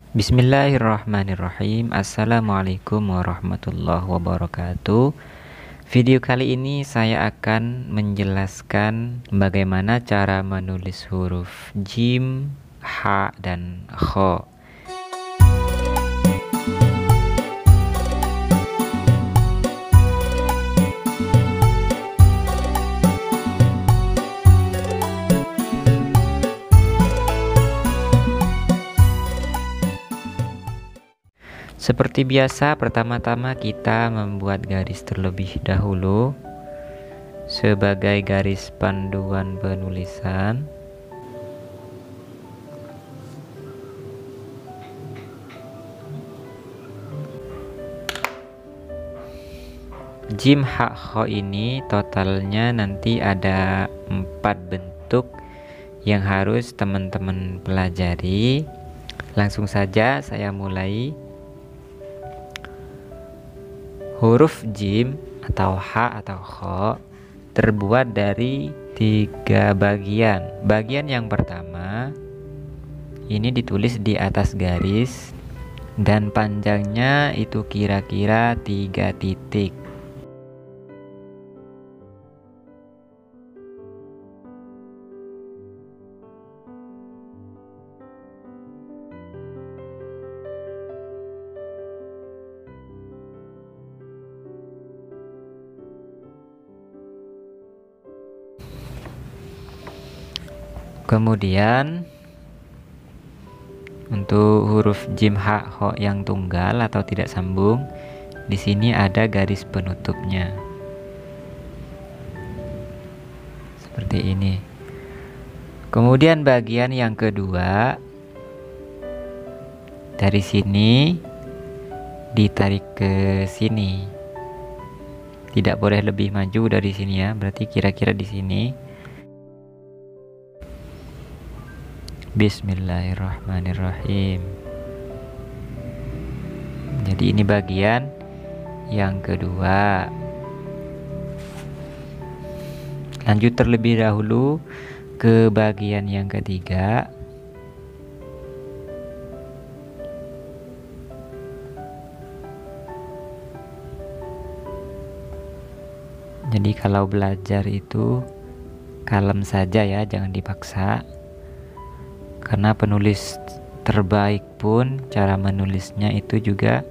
Bismillahirrahmanirrahim. Assalamualaikum warahmatullahi wabarakatuh. Video kali ini saya akan menjelaskan bagaimana cara menulis huruf jim, ha, dan kho. Seperti biasa, pertama-tama kita membuat garis terlebih dahulu sebagai garis panduan penulisan. Jim, ha, kho ini totalnya nanti ada 4 bentuk yang harus teman-teman pelajari. Langsung saja saya mulai. Huruf jim atau ha atau kho terbuat dari 3 bagian. Bagian yang pertama ini ditulis di atas garis dan panjangnya itu kira-kira 3 titik. Kemudian untuk huruf jim, ha, kho yang tunggal atau tidak sambung, di sini ada garis penutupnya. Seperti ini. Kemudian bagian yang kedua, dari sini ditarik ke sini. Tidak boleh lebih maju dari sini ya, berarti kira-kira di sini. Bismillahirrahmanirrahim. Jadi ini bagian yang kedua. Lanjut terlebih dahulu ke bagian yang ketiga. Jadi kalau belajar itu kalem saja ya, jangan dipaksa. Karena penulis terbaik pun cara menulisnya itu juga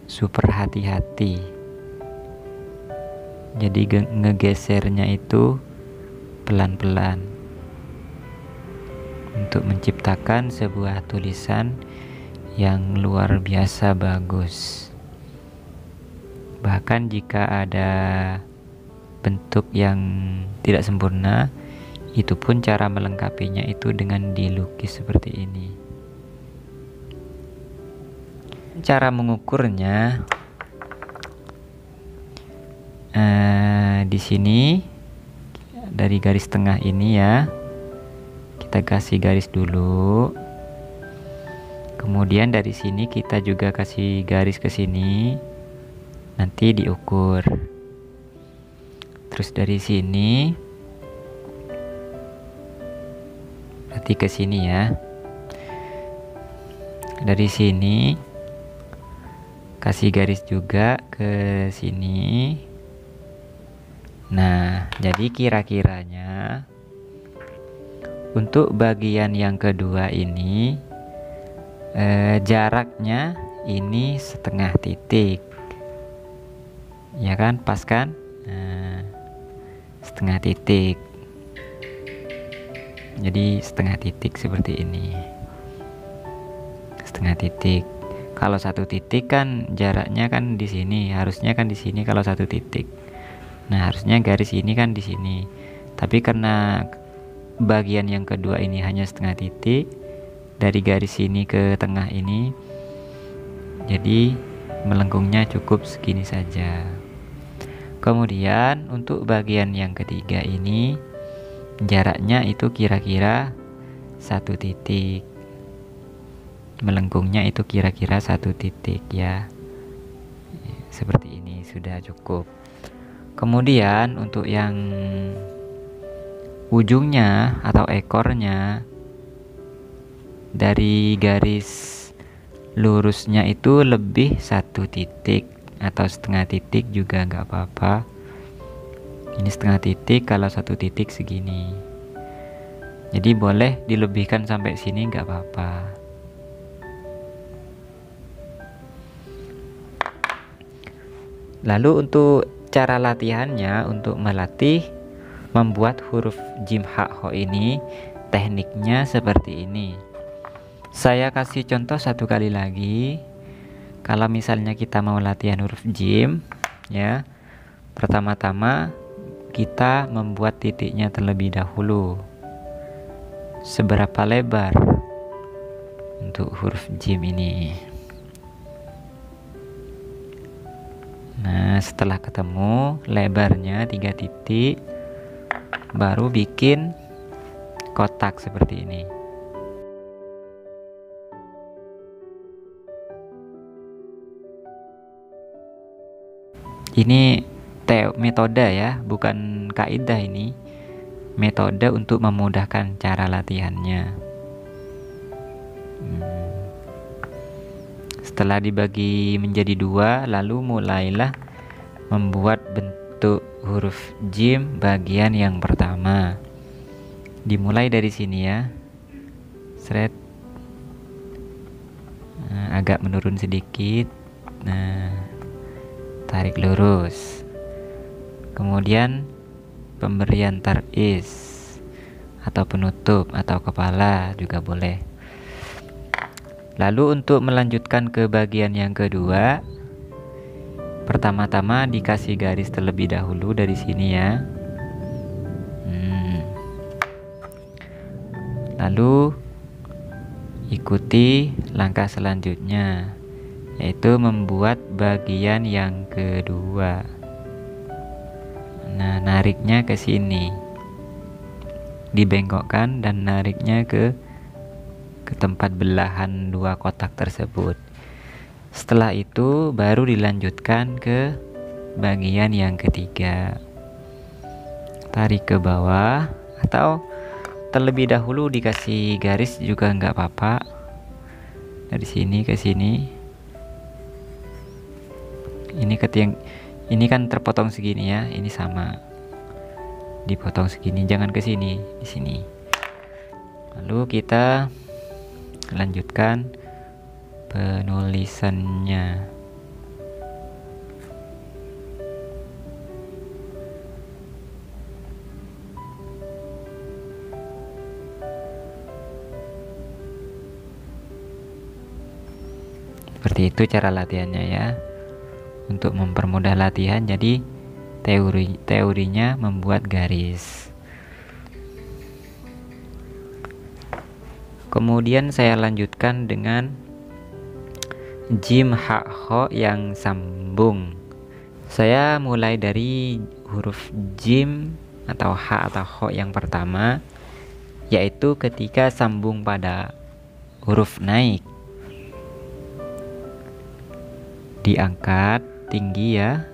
super hati-hati. Jadi ngegesernya itu pelan-pelan untuk menciptakan sebuah tulisan yang luar biasa bagus. Bahkan jika ada bentuk yang tidak sempurna, itu pun cara melengkapinya itu dengan dilukis seperti ini. Cara mengukurnya di sini dari garis tengah ini ya, kita kasih garis dulu. Kemudian dari sini kita juga kasih garis ke sini, nanti diukur. Terus dari sini ke sini ya. Dari sini kasih garis juga ke sini. Nah, jadi kira-kiranya untuk bagian yang kedua ini jaraknya ini setengah titik. Ya kan, pas kan? Nah, setengah titik. Jadi setengah titik seperti ini. Setengah titik. Kalau 1 titik kan jaraknya kan di sini, harusnya kan di sini kalau 1 titik. Nah, harusnya garis ini kan di sini. Tapi karena bagian yang kedua ini hanya setengah titik, dari garis ini ke tengah ini, jadi melengkungnya cukup segini saja. Kemudian untuk bagian yang ketiga ini jaraknya itu kira-kira 1 titik. Melengkungnya itu kira-kira 1 titik ya. Seperti ini sudah cukup. Kemudian untuk yang ujungnya atau ekornya dari garis lurusnya itu lebih 1 titik atau setengah titik juga nggak apa-apa. Ini setengah titik, kalau 1 titik segini. Jadi boleh dilebihkan sampai sini nggak apa-apa. Lalu untuk cara latihannya, untuk melatih membuat huruf jim ha ho ini, tekniknya seperti ini. Saya kasih contoh 1 kali lagi. Kalau misalnya kita mau latihan huruf jim, ya, pertama-tama kita membuat titiknya terlebih dahulu. Seberapa lebar untuk huruf jim ini? Nah, setelah ketemu lebarnya 3 titik, baru bikin kotak seperti ini. Ini metode ya, bukan kaidah ini. Metode untuk memudahkan cara latihannya. Setelah dibagi menjadi 2, lalu mulailah membuat bentuk huruf jim bagian yang pertama. Dimulai dari sini ya. Seret. Nah, agak menurun sedikit. Nah, tarik lurus. Kemudian pemberian taris atau penutup atau kepala juga boleh. Lalu untuk melanjutkan ke bagian yang kedua, pertama-tama dikasih garis terlebih dahulu dari sini ya. Lalu ikuti langkah selanjutnya, yaitu membuat bagian yang kedua. Nah, nariknya ke sini, dibengkokkan dan nariknya ke tempat belahan 2 kotak tersebut. Setelah itu baru dilanjutkan ke bagian yang ketiga. Tarik ke bawah atau terlebih dahulu dikasih garis juga nggak apa-apa. Dari sini ke sini. Ini kan terpotong segini ya, ini sama. Dipotong segini, jangan ke sini, di sini. Lalu kita lanjutkan penulisannya. Seperti itu cara latihannya ya. Untuk mempermudah latihan, jadi teorinya membuat garis. Kemudian saya lanjutkan dengan jim ha ho yang sambung. Saya mulai dari huruf jim atau ha atau ho yang pertama, yaitu ketika sambung pada huruf naik. Diangkat tinggi ya,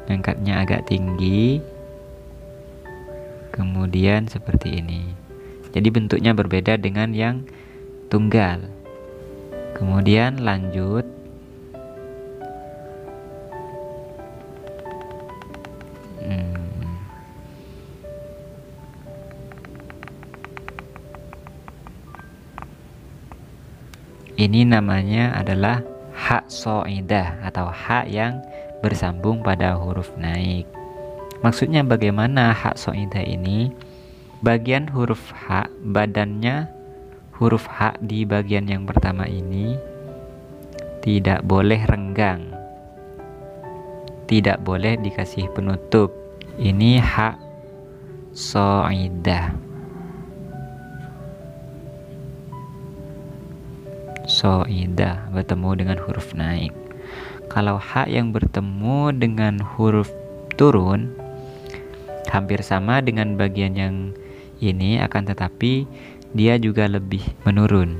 angkatnya agak tinggi, kemudian seperti ini. Jadi bentuknya berbeda dengan yang tunggal. Kemudian lanjut ini namanya adalah ha so'idah atau ha yang bersambung pada huruf naik. Maksudnya bagaimana ha so'idah ini? Bagian huruf ha, badannya huruf ha di bagian yang pertama ini tidak boleh renggang, tidak boleh dikasih penutup. Ini ha so'idah. So'idah bertemu dengan huruf naik. Kalau ha yang bertemu dengan huruf turun hampir sama dengan bagian yang ini, akan tetapi dia juga lebih menurun.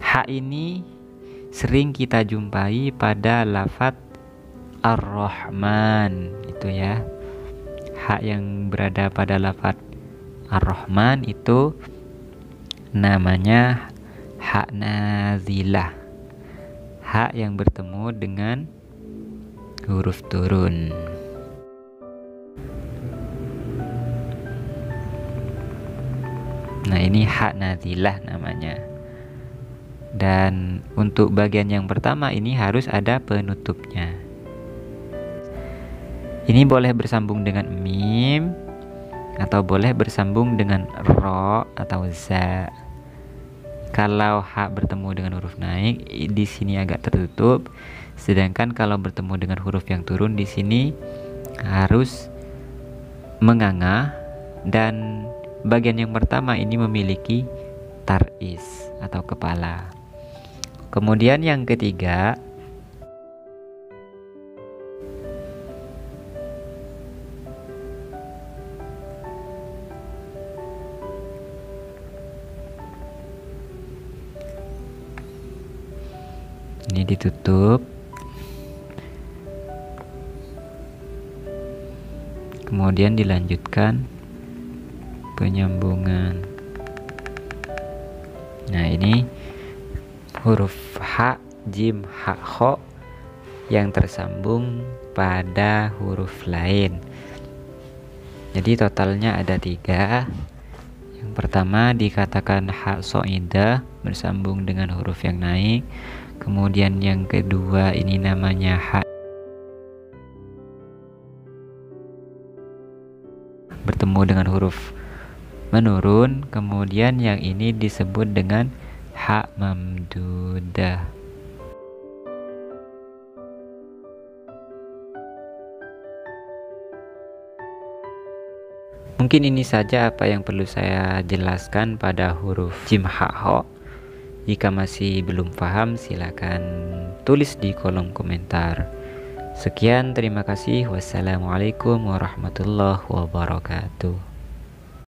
Ha ini sering kita jumpai pada lafadz Ar-Rahman, itu ya. hak yang berada pada lafadz Ar-Rahman itu namanya hak nazilah, hak yang bertemu dengan huruf turun. Nah, ini hak nazilah namanya. Dan untuk bagian yang pertama ini harus ada penutupnya. Ini boleh bersambung dengan mim atau boleh bersambung dengan ro atau za. Kalau hak bertemu dengan huruf naik di sini agak tertutup, sedangkan kalau bertemu dengan huruf yang turun di sini harus menganga, dan bagian yang pertama ini memiliki taris atau kepala. Kemudian yang ketiga, ini ditutup, kemudian dilanjutkan penyambungan. Nah, ini huruf ha, jim, ha, kho yang tersambung pada huruf lain. Jadi totalnya ada 3. Yang pertama dikatakan ha so'idah bersambung dengan huruf yang naik. Kemudian yang kedua ini namanya ha bertemu dengan huruf menurun. Kemudian yang ini disebut dengan ha mamdudah. Mungkin ini saja apa yang perlu saya jelaskan pada huruf jim, ha, ho. Jika masih belum paham, silakan tulis di kolom komentar. Sekian, terima kasih. Wassalamualaikum warahmatullahi wabarakatuh.